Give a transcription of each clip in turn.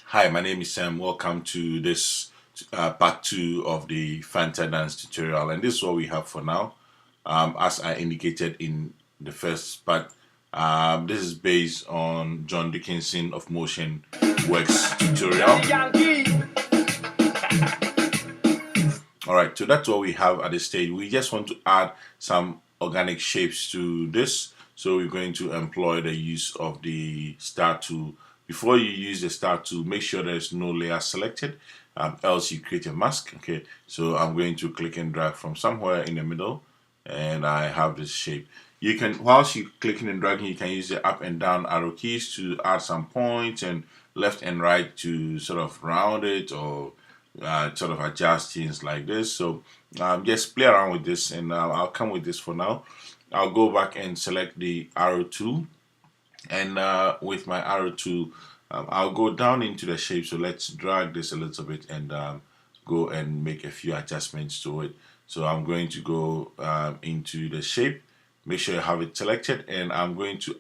Hi, my name is Sam. Welcome to this part 2 of the fantaDance tutorial, and this is what we have for now. As I indicated in the first part, this is based on John Dickinson of Motion Works tutorial. Alright, so that's what we have at this stage. We just want to add some organic shapes to this. So we're going to employ the use of the star tool. Before you use the star tool, make sure there's no layer selected, else you create a mask. Okay, so I'm going to click and drag from somewhere in the middle, and I have this shape. You can, whilst you clicking and dragging, you can use the up and down arrow keys to add some points, and left and right to sort of round it or sort of adjust things like this. So just play around with this, and I'll come with this for now. I'll go back and select the arrow tool, and with my arrow tool, I'll go down into the shape. So let's drag this a little bit and go and make a few adjustments to it. So I'm going to go into the shape, make sure you have it selected, and I'm going to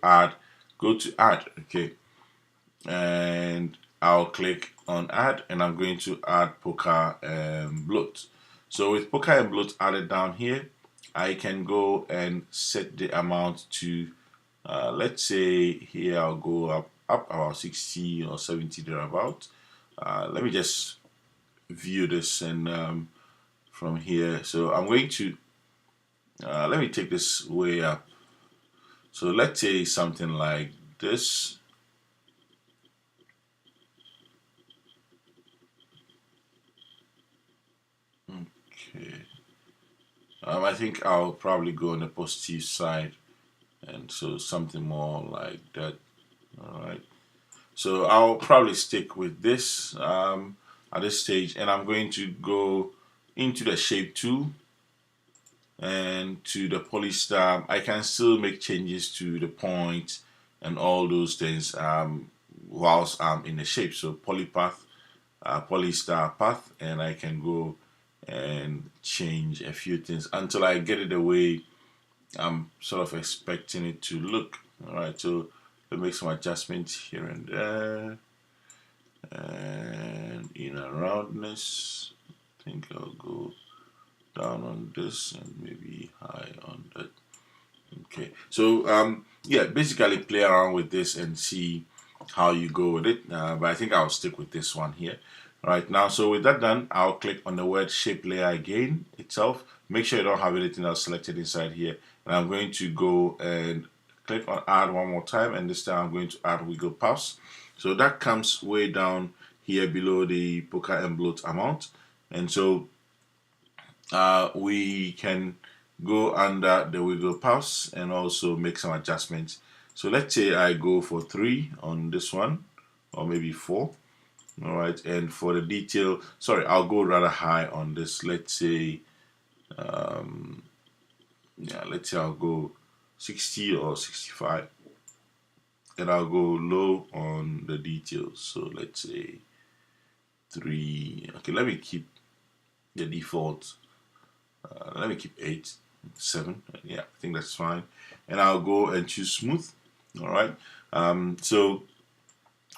go to add, okay, and I'll click on add, and I'm going to add poker and bloat. So with poker and bloat added down here, I can go and set the amount to let's say here I'll go up about 60 or 70 thereabout. Let me just view this and from here. So I'm going to let me take this way up. So let's say something like this. Okay. I think I'll probably go on the positive side, and so something more like that. All right. So I'll probably stick with this at this stage, and I'm going to go into the shape tool and to the polystar. I can still make changes to the point and all those things whilst I'm in the shape. So polypath, polystar path, and I can go and change a few things until I get it the way I'm sort of expecting it to look. All right, so we'll make some adjustments here and there, and inner roundness. I think I'll go down on this and maybe high on that. Okay, so yeah, basically play around with this and see how you go with it. But I think I'll stick with this one here. Right now, so with that done, I'll click on the word shape layer again itself. Make sure you don't have anything else selected inside here. And I'm going to go and click on add one more time, and this time I'm going to add wiggle paths. So that comes way down here below the poker and bloat amount. And so we can go under the wiggle paths and also make some adjustments. So let's say I go for 3 on this one, or maybe 4. All right, and for the detail, sorry, I'll go rather high on this. Let's say yeah, let's say I'll go 60 or 65, and I'll go low on the details. So let's say 3. Okay, let me keep the default. Let me keep 8, 7. Yeah, I think that's fine. And I'll go and choose smooth. All right. So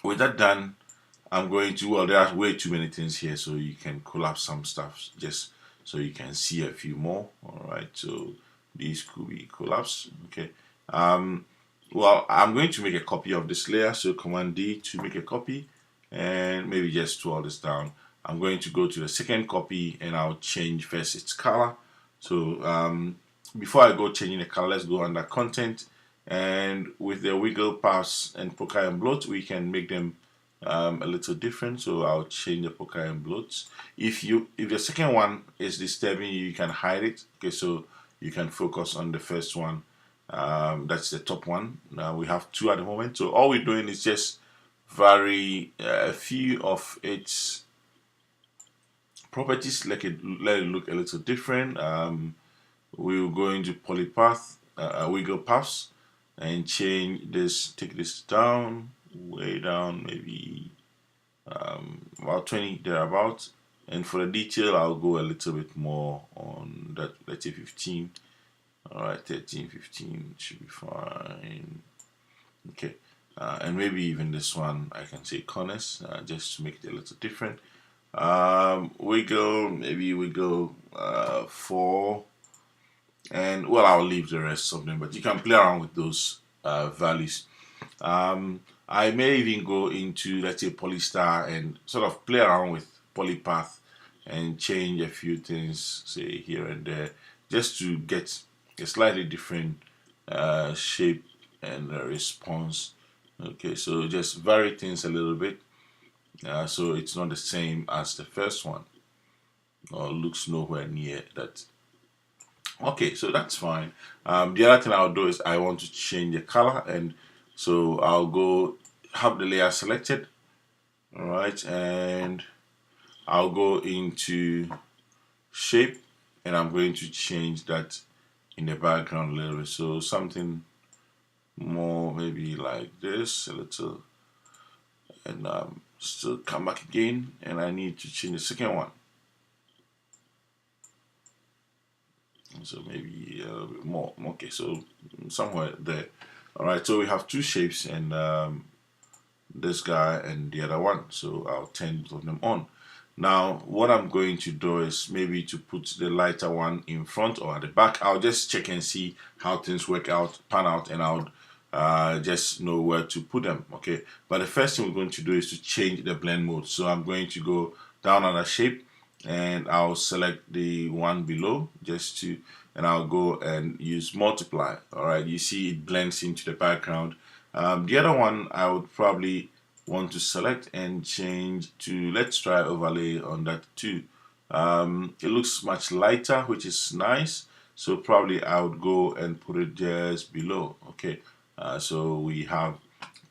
with that done, I'm going to, well, there are way too many things here, so you can collapse some stuff just so you can see a few more. All right. So these could be collapsed. Okay. Well, I'm going to make a copy of this layer. So Command D to make a copy, and maybe just scroll this down. I'm going to go to the second copy, and I'll change first its color. So before I go changing the color, let's go under content, and with the wiggle paths and poker and bloat, we can make them a little different. So I'll change the poker and bloats. If the second one is disturbing you, you can hide it. Okay, so you can focus on the first one. That's the top one. Now we have 2 at the moment. So all we're doing is just vary a few of its properties, let it look a little different. We'll go into polypath, wiggle paths, and change this, take this down, way down, maybe about 20 thereabouts. And for the detail, I'll go a little bit more on that, let's say 15. All right, 13, 15 should be fine. Okay, and maybe even this one I can say corners, just to make it a little different. Wiggle, maybe wiggle 4, and well, I'll leave the rest of them, but you can play around with those values. I may even go into, let's say, polystar and sort of play around with polypath and change a few things, say here and there, just to get a slightly different shape and response. Okay, so just vary things a little bit, so it's not the same as the first one, or looks nowhere near that. Okay, so that's fine. The other thing I'll do is I want to change the color, and so I'll go have the layer selected, all right, and I'll go into shape, and I'm going to change that in the background a little bit, so something more maybe like this a little, and still come back again, and I need to change the second one, so maybe a little bit more. Okay, so somewhere there. All right, so we have two shapes, and this guy and the other one, so I'll turn both of them on. Now what I'm going to do is maybe to put the lighter one in front or at the back. I'll just check and see how things work out, pan out, and I'll just know where to put them. Okay, but the first thing we're going to do is to change the blend mode. So I'm going to go down on the shape, and I'll select the one below just to, and I'll go and use multiply. All right, you see it blends into the background. The other one I would probably want to select and change to, let's try overlay on that too. It looks much lighter, which is nice, so probably I would go and put it just below. Okay, so we have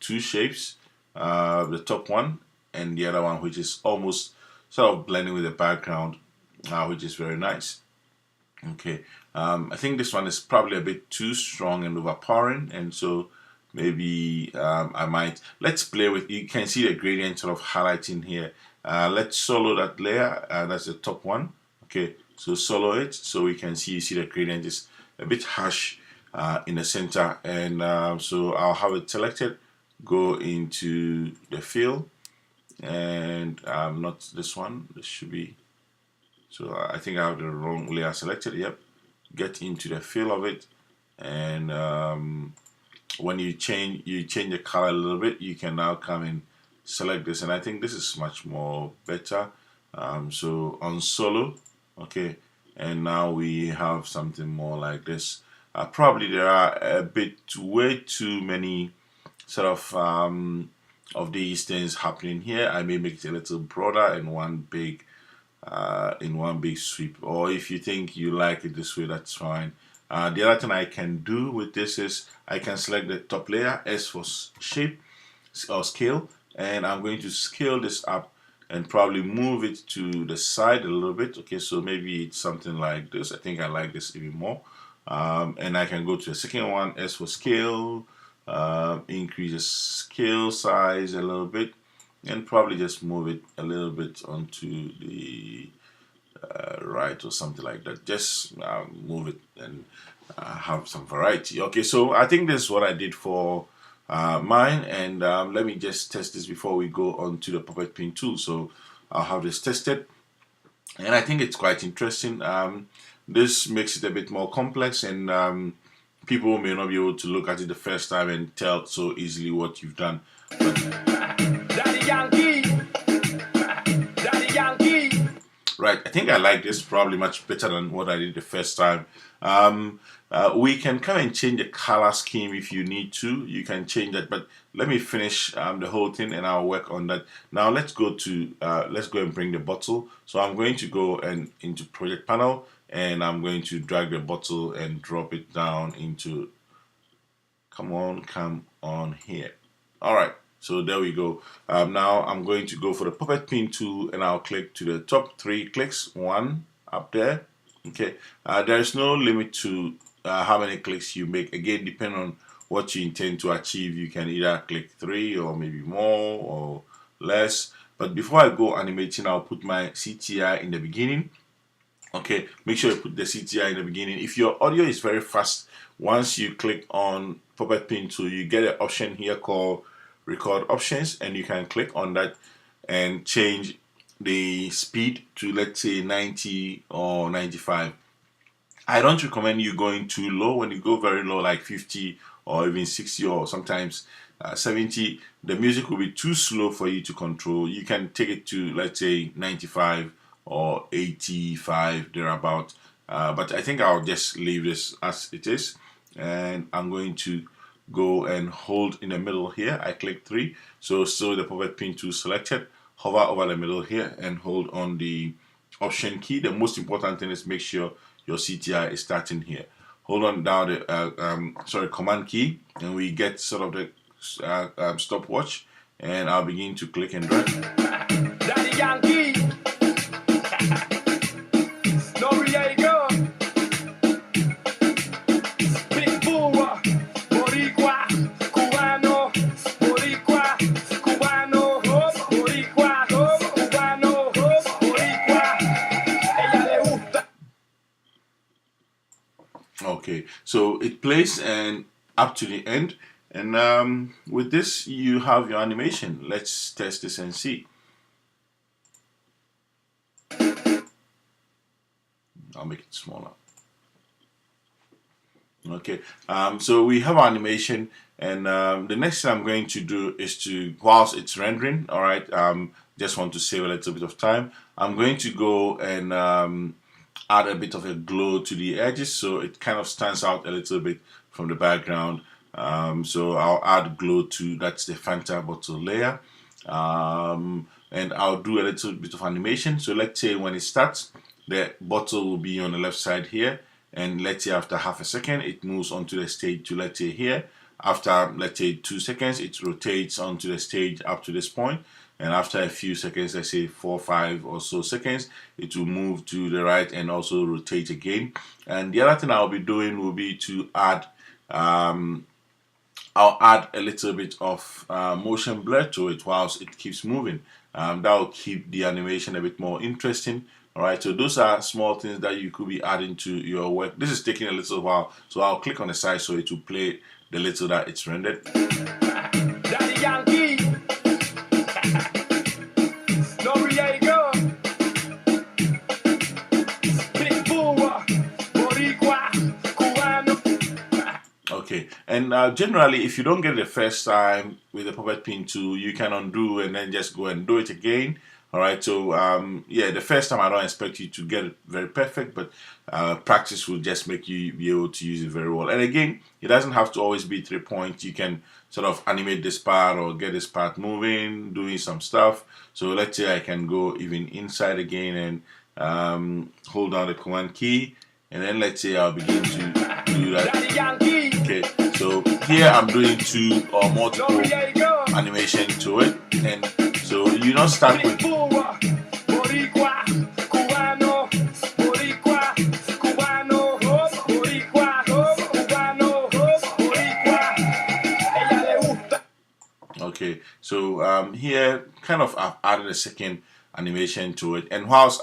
two shapes, the top one and the other one, which is almost sort of blending with the background, which is very nice. Okay, I think this one is probably a bit too strong and overpowering, and so maybe I might, let's play with, you can see the gradient sort of highlighting here. Let's solo that layer, that's the top one. Okay, so solo it so we can see, you see the gradient is a bit harsh in the center, and so I'll have it selected, go into the fill, and not this one, this should be, so I think I have the wrong layer selected. Yep, get into the fill of it, and when you change the color a little bit, you can now come and select this, and I think this is much more better. So on solo, okay, and now we have something more like this. Probably there are a bit way too many sort of these things happening here. I may make it a little broader in one big sweep, or if you think you like it this way, that's fine. The other thing I can do with this is I can select the top layer, S for shape or scale, and I'm going to scale this up and probably move it to the side a little bit. Okay, so maybe it's something like this. I think I like this even more. And I can go to the second one, S for scale, increase the scale size a little bit, and probably just move it a little bit onto the right or something like that. Just move it and have some variety. Okay, so I think this is what I did for mine, and let me just test this before we go on to the puppet pin tool. So I'll have this tested, and I think it's quite interesting. This makes it a bit more complex, and people may not be able to look at it the first time and tell so easily what you've done. Right, I think I like this probably much better than what I did the first time. We can come and change the color scheme if you need to. You can change that, but let me finish the whole thing and I'll work on that. Now let's go and bring the bottle. So I'm going to go and into project panel, and I'm going to drag the bottle and drop it down into, come on here. All right, so there we go. Now I'm going to go for the puppet pin tool, and I'll click to the top 3 clicks, one up there. Okay, there is no limit to how many clicks you make. Again, depending on what you intend to achieve, you can either click 3 or maybe more or less. But before I go animating, I'll put my CTI in the beginning. Okay, make sure you put the CTI in the beginning. If your audio is very fast, once you click on puppet pin tool, you get an option here called record options, and you can click on that and change the speed to, let's say, 90 or 95. I don't recommend you going too low. When you go very low, like 50 or even 60 or sometimes 70, the music will be too slow for you to control. You can take it to, let's say, 95 or 85 thereabout. But I think I'll just leave this as it is, and I'm going to go and hold in the middle here. I click 3, so the puppet pin tool selected. Hover over the middle here and hold on the option key. The most important thing is make sure your CTI is starting here. Hold on down the command key, and we get sort of the stopwatch, and I'll begin to click and drag. Daddy Yankee. Okay, so it plays and up to the end, and with this you have your animation. Let's test this and see. I'll make it smaller. Okay, so we have our animation, and the next thing I'm going to do is to, whilst it's rendering, all right, just want to save a little bit of time, I'm going to go and add a bit of a glow to the edges so it kind of stands out a little bit from the background. So I'll add glow to, that's the Fanta bottle layer, and I'll do a little bit of animation. So let's say when it starts, the bottle will be on the left side here, and let's say after half a second it moves onto the stage to, let's say, here. After, let's say, 2 seconds, it rotates onto the stage up to this point, and after a few seconds, let's say 4 or 5 or so seconds, it will move to the right and also rotate again. And the other thing I'll be doing will be to add, I'll add a little bit of motion blur to it whilst it keeps moving. That will keep the animation a bit more interesting. Alright, so those are small things that you could be adding to your work. This is taking a little while, so I'll click on the side so it will play the little that it's rendered. Daddy Yankee. Okay, and generally, if you don't get it the first time with the puppet pin tool, you can undo and then just go and do it again. All right, so yeah, the first time I don't expect you to get it very perfect, but practice will just make you be able to use it very well. And again, it doesn't have to always be 3 points. You can sort of animate this part or get this part moving, doing some stuff. So let's say I can go even inside again and hold down the command key, and then let's say I'll begin to do that. Okay, so here I'm doing 2 or multiple animation to it, and so you don't start with okay, so here kind of I've added a second animation to it, and whilst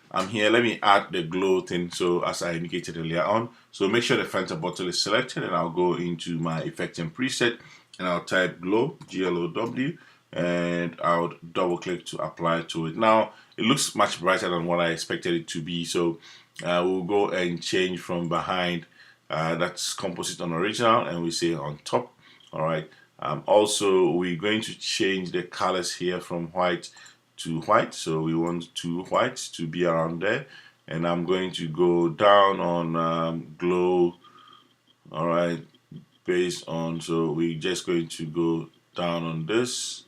I'm here, let me add the glow thing, so as I indicated earlier on. So make sure the Fanta bottle is selected, and I'll go into my effect and preset, and I'll type glow, G-L-O-W, and I'll double click to apply to it. Now it looks much brighter than what I expected it to be, so we'll go and change from behind, that's composite on original, and we say on top. All right, also we're going to change the colors here from white to white, so we want 2 whites to be around there, and I'm going to go down on glow. All right, based on, so we're just going to go down on this,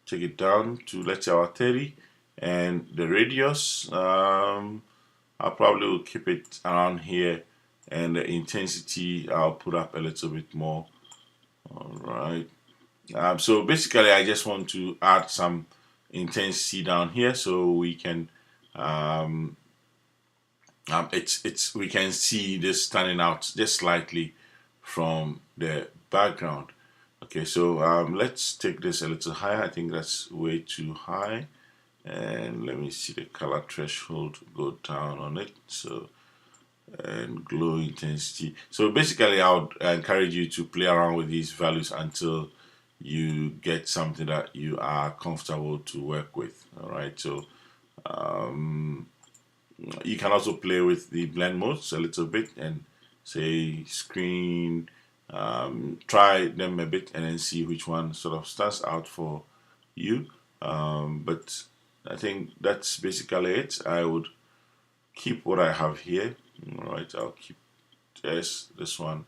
take it down to, let's say, our 30, and the radius I probably will keep it around here, and the intensity I'll put up a little bit more. All right, so basically I just want to add some intensity down here so we can we can see this standing out just slightly from the background. Okay, so let's take this a little higher. I think that's way too high, and let me see the color threshold go down on it. So, and glow intensity. So basically I would encourage you to play around with these values until you get something that you are comfortable to work with. All right, so you can also play with the blend modes a little bit and say screen, try them a bit and then see which one sort of stands out for you. But I think that's basically it. I would keep what I have here. All right, I'll keep this one.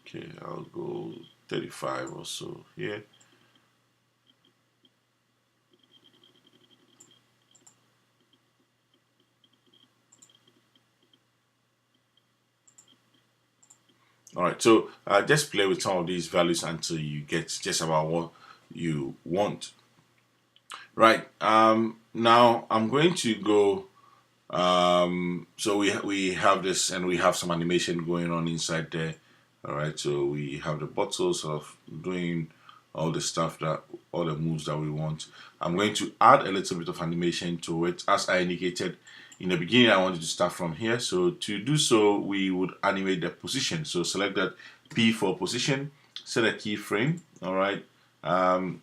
Okay, I'll go 35 or so here. All right, so just play with some of these values until you get just about what you want. Right, now I'm going to go. So we have this, and we have some animation going on inside there. All right, so we have the bottle sort of doing all the stuff that all the moves that we want. I'm going to add a little bit of animation to it. As I indicated in the beginning, I wanted to start from here. So to do so, we would animate the position. So select that P for position, set a keyframe. All right, I'll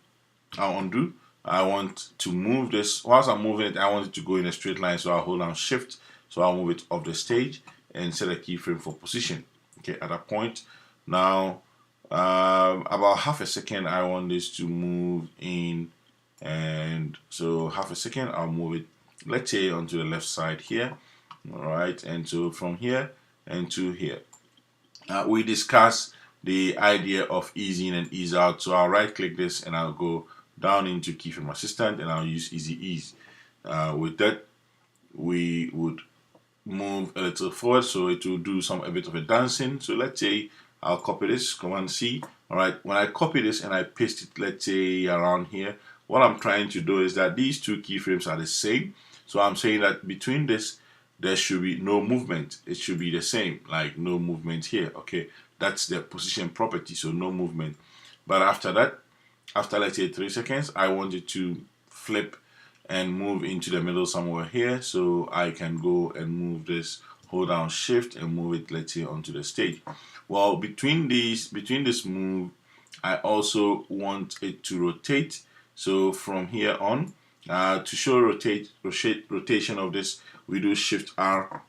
undo. I want to move this. Whilst I'm moving it, I want it to go in a straight line. So I'll hold down Shift. So I'll move it off the stage and set a keyframe for position. Okay, at that point, now about half a second, I want this to move in, and so half a second, I'll move it, let's say, onto the left side here. All right, and so from here and to here, we discussed the idea of ease in and ease out. So I'll right click this and I'll go down into keyframe assistant and I'll use easy ease. With that, we would move a little forward so it will do a bit of a dancing. So let's say I'll copy this, Command C. All right, when I copy this and I paste it, let's say around here, what I'm trying to do is that these two keyframes are the same. So I'm saying that between this, there should be no movement. It should be the same, like no movement here. Okay, that's the position property, so no movement. But after that, after let's say 3 seconds, I want it to flip and move into the middle somewhere here. So I can go and move this, hold down Shift and move it, let's say, onto the stage. Well, between this move, I also want it to rotate. So from here on, to show rotation of this, we do Shift R.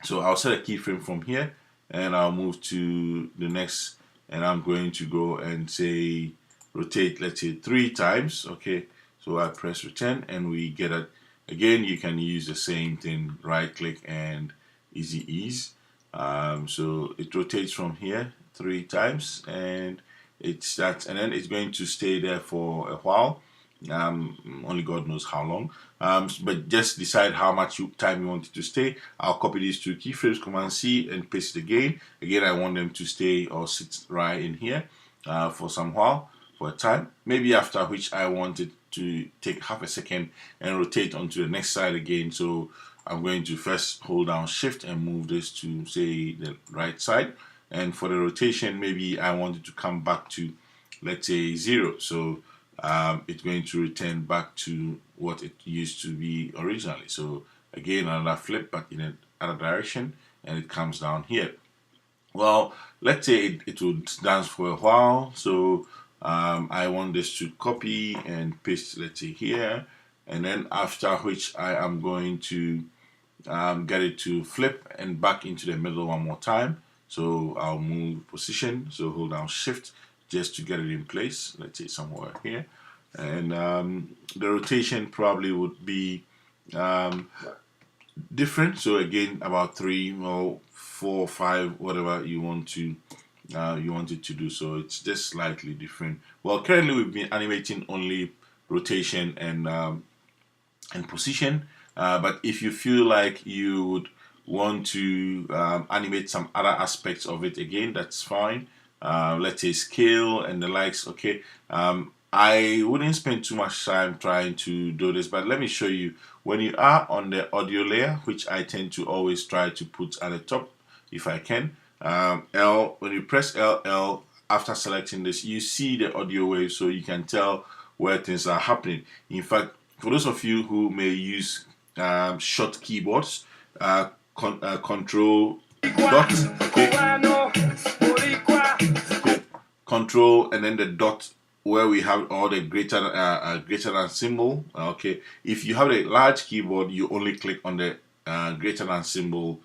So I'll set a keyframe from here and I'll move to the next, and I'm going to go and say rotate, let's say 3 times. Okay, so I press return and we get it. Again, you can use the same thing, right click and easy ease. So it rotates from here 3 times and it starts, and then it's going to stay there for a while. Only God knows how long. But just decide how much time you want it to stay. I'll copy these 2 keyframes, Command C, and paste it again. Again, I want them to stay or sit right in here for some while, for a time. Maybe after which I want it to take half a second and rotate onto the next side again. So I'm going to first hold down Shift and move this to, say, the right side. And for the rotation, maybe I want it to come back to, let's say, 0. So it's going to return back to what it used to be originally. So again, another flip, but in another direction, and it comes down here. Well, let's say it would dance for a while. So I want this to copy and paste, let's say, here. And then after which I am going to get it to flip and back into the middle one more time. So I'll move position, so hold down Shift just to get it in place, let's say somewhere here. And the rotation probably would be different. So again, about 3 or 4 or 5, whatever you want it to do. So it's just slightly different. Well, currently we've been animating only rotation and position. But if you feel like you would want to animate some other aspects of it, again, that's fine. Let's say scale and the likes. Okay, I wouldn't spend too much time trying to do this, but let me show you. When you are on the audio layer, which I tend to always try to put at the top if I can, when you press L after selecting this, you see the audio wave, so you can tell where things are happening. In fact, for those of you who may use short keyboards, Control dot, okay. control and then the dot where we have all the greater than symbol. Okay, if you have a large keyboard, you only click on the greater than symbol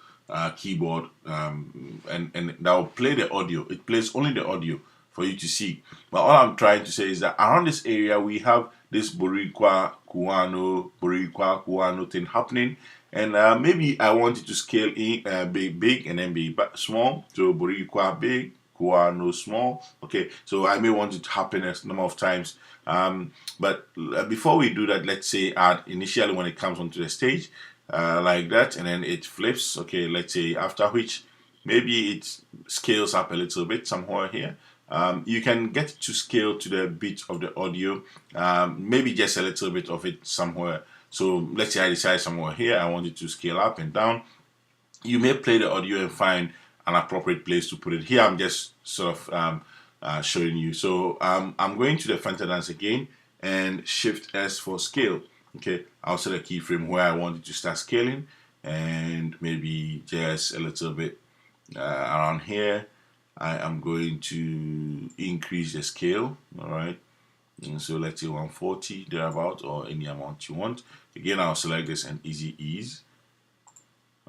keyboard, and that will play the audio. It plays only the audio for you to see. But all I'm trying to say is that around this area we have this Boricua Kuano thing happening, and maybe I want it to scale in big and then be small. So Boricua big, Kuano small. Okay, so I may want it to happen a number of times. But before we do that, let's say add initially when it comes onto the stage, like that, and then it flips. Okay, let's say after which maybe it scales up a little bit somewhere here. You can get to scale to the beat of the audio, maybe just a little bit of it somewhere. So let's say I decide somewhere here I want it to scale up and down. You may play the audio and find an appropriate place to put it. Here I'm just sort of showing you. So I'm going to the fantaDance again and Shift S for scale. Okay, I'll set a keyframe where I want it to start scaling, and maybe just a little bit around here. I am going to increase the scale. All right, and so let's say 140 thereabout, or any amount you want. Again, I'll select this and easy ease.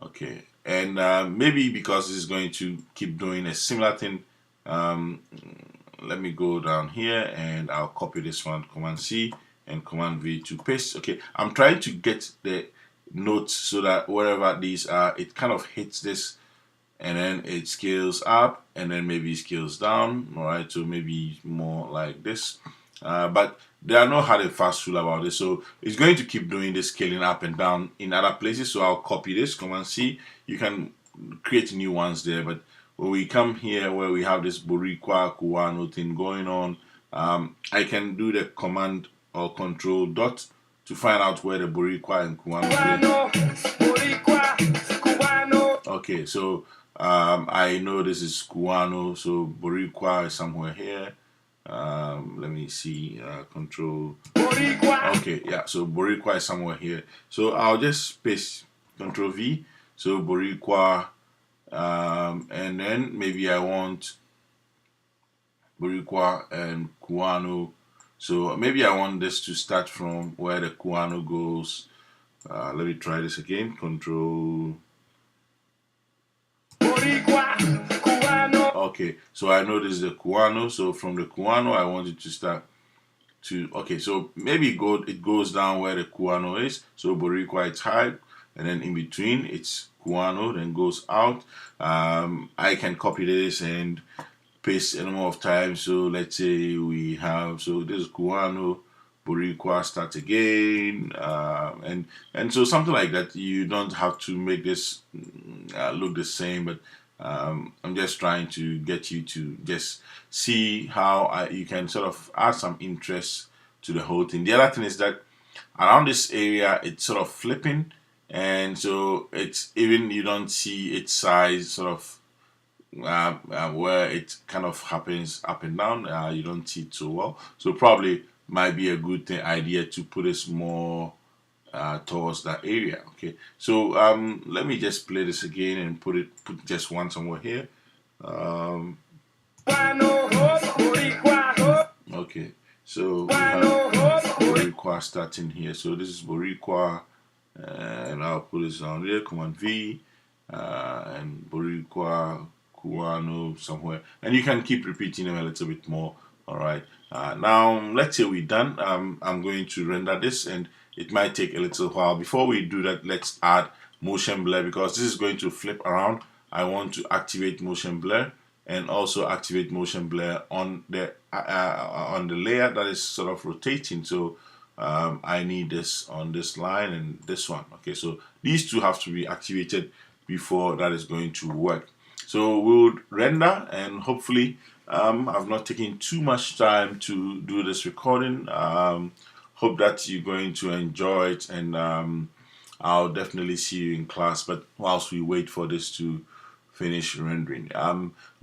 Okay, and maybe because this is going to keep doing a similar thing, let me go down here and I'll copy this one, Command C and Command V to paste. Okay, I'm trying to get the notes so that wherever these are, it kind of hits this, and then it scales up, and then maybe scales down. All right, so maybe more like this. But there are no hard and fast rule about this, so it's going to keep doing this scaling up and down in other places. So I'll copy this, Command C. You can create new ones there, but when we come here where we have this Boricua Kuano thing going on, I can do the Command or Control dot to find out where the Boricua and Kuano is. Okay, so I know this is Kuano, so Boricua is somewhere here. Let me see, Control. Okay, yeah, so Boricua is somewhere here. So I'll just paste Control V. So Boricua, and then maybe I want Boricua and Kuano. So maybe I want this to start from where the Kuano goes. Let me try this again. Control. Okay, so I know this is the Kuano. So from the Kuano, I want it to start to. Okay, so maybe it goes down where the Kuano is. So Boricua it's high, and then in between it's Kuano, then goes out. I can copy this and paste a number of times. So let's say we have, so this is Kuano, Boricua start again, and so something like that. You don't have to make this look the same, but I'm just trying to get you to just see how you can sort of add some interest to the whole thing. The other thing is that around this area it's sort of flipping, and so it's even you don't see its size sort of where it kind of happens up and down. You don't see it so well, so probably might be a good idea to put this more towards that area. Okay, so let me just play this again and put just one somewhere here. Okay, so we have Boricua starting here. So this is Boricua, and I'll put this on there. Command V, and Boricua Kuano somewhere, and you can keep repeating them a little bit more. All right. Now let's say we're done. I'm going to render this, and it might take a little while. Before we do that, let's add motion blur, because this is going to flip around. I want to activate motion blur and also activate motion blur on the layer that is sort of rotating. So I need this on this line and this one. Okay, so these two have to be activated before that is going to work. So we'll render, and hopefully I've not taken too much time to do this recording. Hope that you're going to enjoy it, and I'll definitely see you in class. But whilst we wait for this to finish rendering,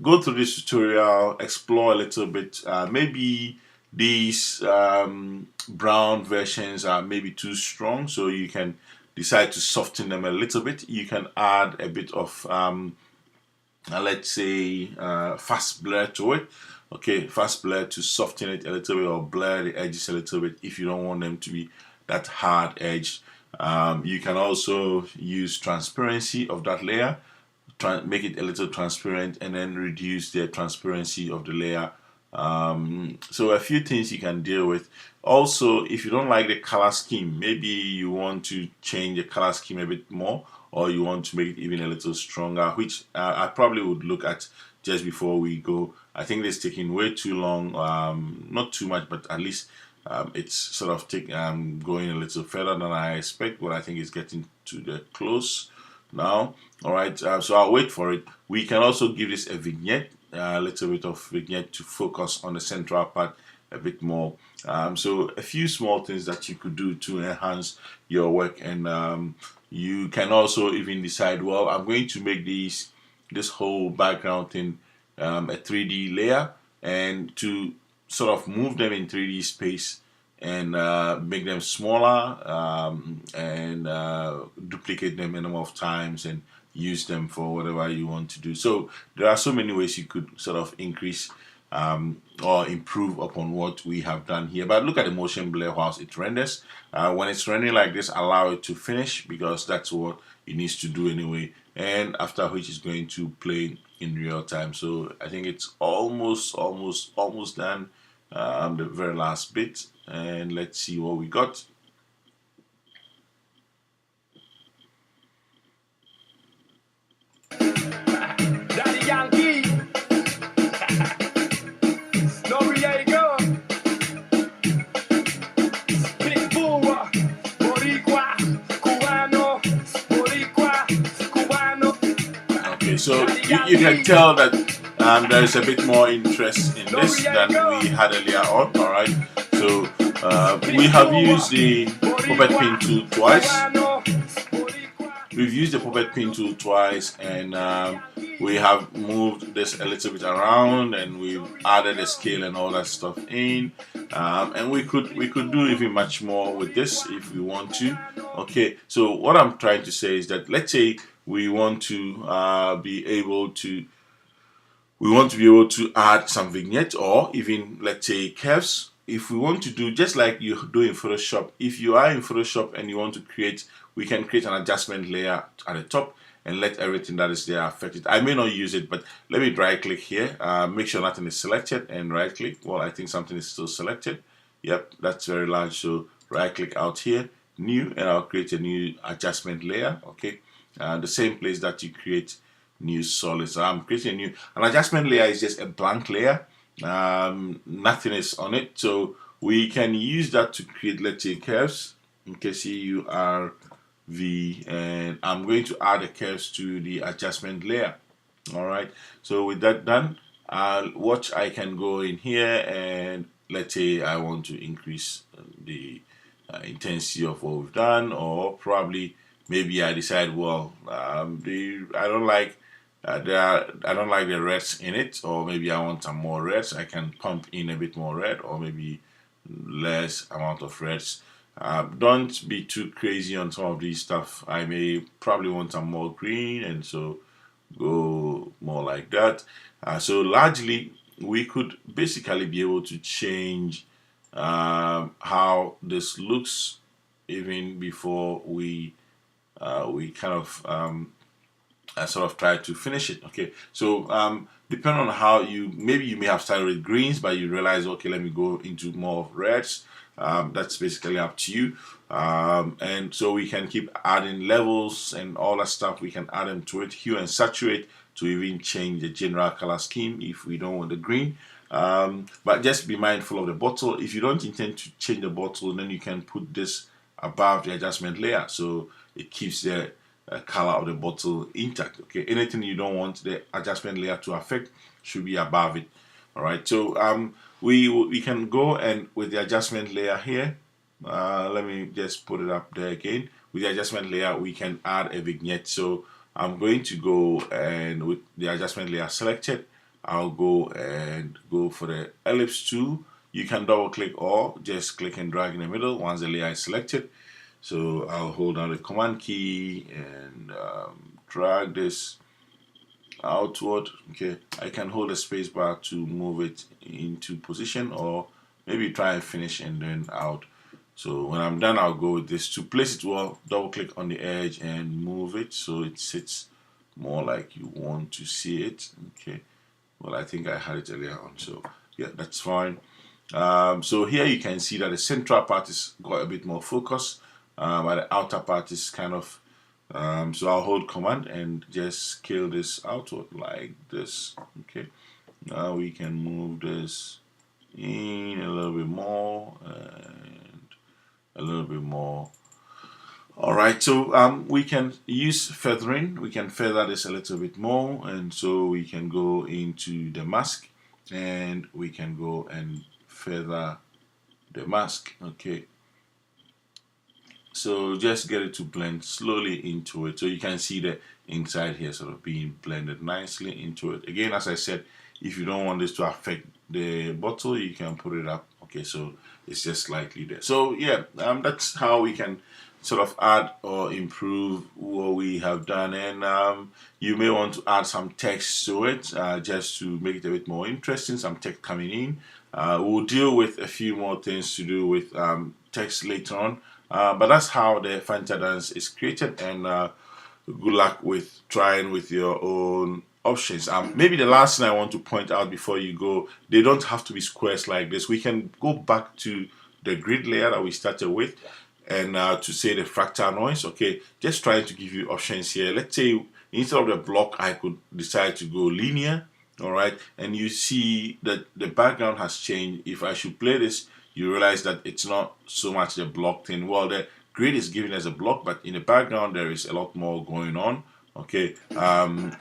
go through this tutorial, explore a little bit. Maybe these brown versions are maybe too strong, so you can decide to soften them a little bit. You can add a bit of let's say fast blur to it. Okay, fast blur to soften it a little bit or blur the edges a little bit if you don't want them to be that hard edged. You can also use transparency of that layer, make it a little transparent, and then reduce the transparency of the layer. So a few things you can deal with. Also, if you don't like the color scheme, maybe you want to change the color scheme a bit more, or you want to make it even a little stronger, which I probably would look at just before we go. I think this is taking way too long, not too much, but at least it's sort of going a little further than I expect, but I think it's getting to the close now. All right, so I'll wait for it. We can also give this a vignette, a little bit of vignette to focus on the central part a bit more. So a few small things that you could do to enhance your work, and you can also even decide, well, I'm going to make this whole background thing a 3D layer, and to sort of move them in 3D space and make them smaller, and duplicate them a number of times and use them for whatever you want to do. So there are so many ways you could sort of increase or improve upon what we have done here. But look at the motion blur whilst it renders. When it's rendering like this, allow it to finish, because that's what it needs to do anyway, and after which it's going to play in real time. So I think it's almost done, the very last bit, and let's see what we got. So you can tell that there is a bit more interest in this than we had earlier on. All right, so we have used the puppet pin tool twice. We've used the puppet pin tool twice, and we have moved this a little bit around, and we've added a scale and all that stuff in, and we could do even much more with this if we want to. Okay, so what I'm trying to say is that, let's say we want to be able to add some vignette, or even, let's say, curves. If we want to do just like you do in Photoshop, if you are in Photoshop and you want to create, we can create an adjustment layer at the top and let everything that is there affect it. I may not use it, but let me right click here, make sure nothing is selected, and right click. Well, I think something is still selected. Yep, that's very large, so right click out here, new, and I'll create a new adjustment layer. Okay, the same place that you create new solids. So I'm creating an adjustment layer is just a blank layer, nothing is on it, so we can use that to create, let's say, curves. Okay, CURV, and I'm going to add the curves to the adjustment layer. All right, so with that done, watch, I can go in here, and let's say I want to increase the intensity of what we've done, or probably maybe I decide, well, I don't like I don't like the reds in it, or maybe I want some more reds. I can pump in a bit more red, or maybe less amount of reds. Don't be too crazy on some of these stuff. I may probably want some more green, and so go more like that. So largely, we could basically be able to change how this looks even before we kind of sort of try to finish it. Okay, so depending on how maybe you may have started with greens, but you realize, okay, let me go into more of reds. That's basically up to you, and so we can keep adding levels and all that stuff. We can add them to it, hue and saturate, to even change the general color scheme if we don't want the green. But just be mindful of the bottle. If you don't intend to change the bottle, then you can put this above the adjustment layer, so it keeps the color of the bottle intact. Okay, anything you don't want the adjustment layer to affect should be above it. All right, so we can go, and with the adjustment layer here, let me just put it up there again. With the adjustment layer, we can add a vignette. So I'm going to go, and with the adjustment layer selected, I'll go for the ellipse tool. You can double click or just click and drag in the middle once the layer is selected. So I'll hold down the command key and drag this outward. Okay, I can hold the space bar to move it into position, or maybe try and finish and then out. So when I'm done, I'll go with this. To place it well, double click on the edge and move it so it sits more like you want to see it. Okay, well, I think I had it earlier on, so yeah, that's fine. So here you can see that the central part is got a bit more focus, but the outer part is kind of, so I'll hold command and just scale this outward like this. Okay, now we can move this in a little bit more and a little bit more. All right, so we can use feathering. We can feather this a little bit more, and so we can go into the mask and we can go and feather the mask. Okay, so just get it to blend slowly into it, so you can see the inside here sort of being blended nicely into it. Again, as I said, if you don't want this to affect the bottle, you can put it up. Okay, so it's just slightly there. So yeah, that's how we can sort of add or improve what we have done. And you may want to add some text to it, just to make it a bit more interesting, some text coming in. We'll deal with a few more things to do with text later on, but that's how the fantaDance is created. And good luck with trying with your own options. Maybe the last thing I want to point out before you go, they don't have to be squares like this. We can go back to the grid layer that we started with, and to say the fractal noise. Okay, just trying to give you options here. Let's say instead of the block, I could decide to go linear. All right, and you see that the background has changed. If I should play this, you realize that it's not so much the block thing. Well, the grid is given as a block, but in the background there is a lot more going on. Okay,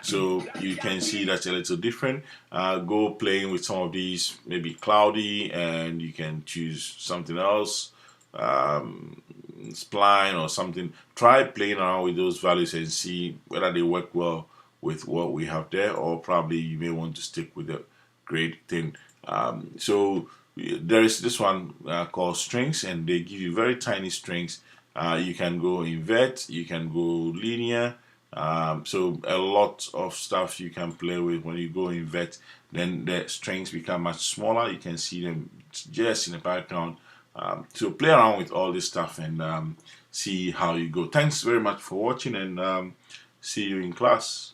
so you can see that's a little different. Go playing with some of these, maybe cloudy, and you can choose something else, spline or something. Try playing around with those values and see whether they work well with what we have there, or probably you may want to stick with the grid thing. So there is this one called strings, and they give you very tiny strings. You can go invert, you can go linear. So a lot of stuff you can play with. When you go invert, then the strings become much smaller. You can see them just in the background. So play around with all this stuff and see how you go. Thanks very much for watching, and see you in class.